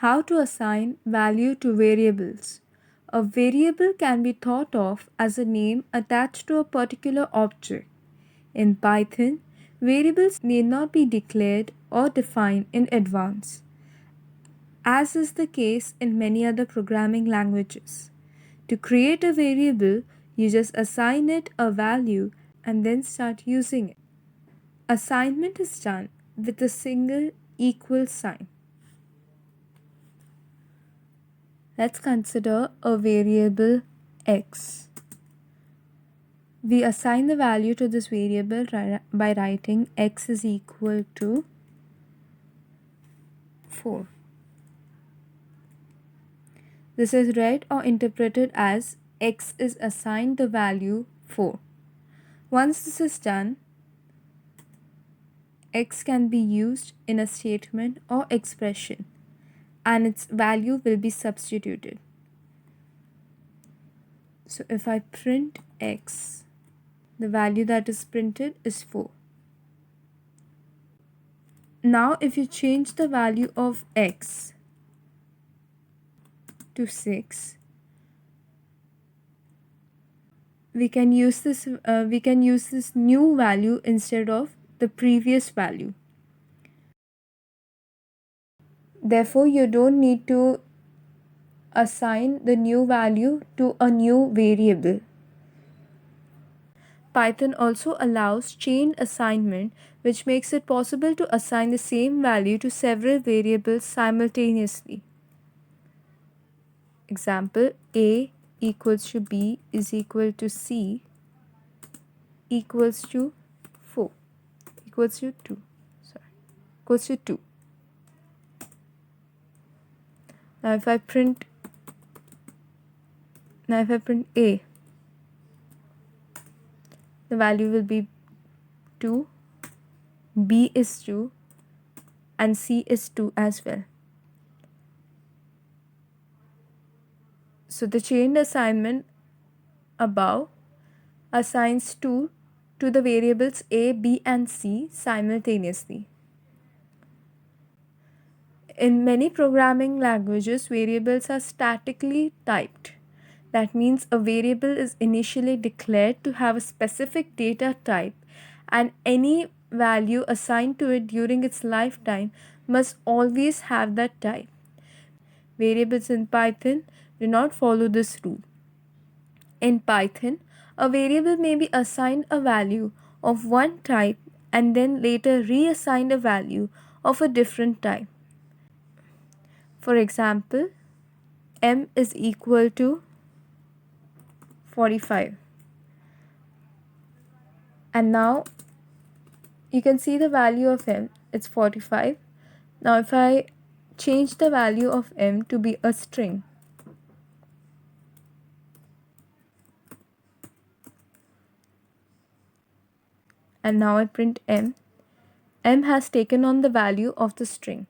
How to assign value to variables. A variable can be thought of as a name attached to a particular object. In Python, variables need not be declared or defined in advance, as is the case in many other programming languages. To create a variable, you just assign it a value and then start using it. Assignment is done with a single equal sign. Let's consider a variable x. We assign the value to this variable by writing x is equal to 4. This is read or interpreted as x is assigned the value 4. Once this is done, x can be used in a statement or expression and its value will be substituted. So if I print x, the value that is printed is 4. Now if you change the value of x to 6, we can use this new value instead of the previous value. Therefore, you don't need to assign the new value to a new variable. Python also allows chained assignment, which makes it possible to assign the same value to several variables simultaneously. Example, A equals to B is equal to C equals to 4 equals to 2 equals to 2. Now if I print A, the value will be 2, B is 2 and C is 2 as well. So the chained assignment above assigns 2 to the variables A, B and C simultaneously. In many programming languages, variables are statically typed. That means a variable is initially declared to have a specific data type, and any value assigned to it during its lifetime must always have that type. Variables in Python do not follow this rule. In Python, a variable may be assigned a value of one type and then later reassigned a value of a different type. For example, m is equal to 45. And now you can see the value of m, it's 45. Now if I change the value of m to be a string, and now I print m has taken on the value of the string.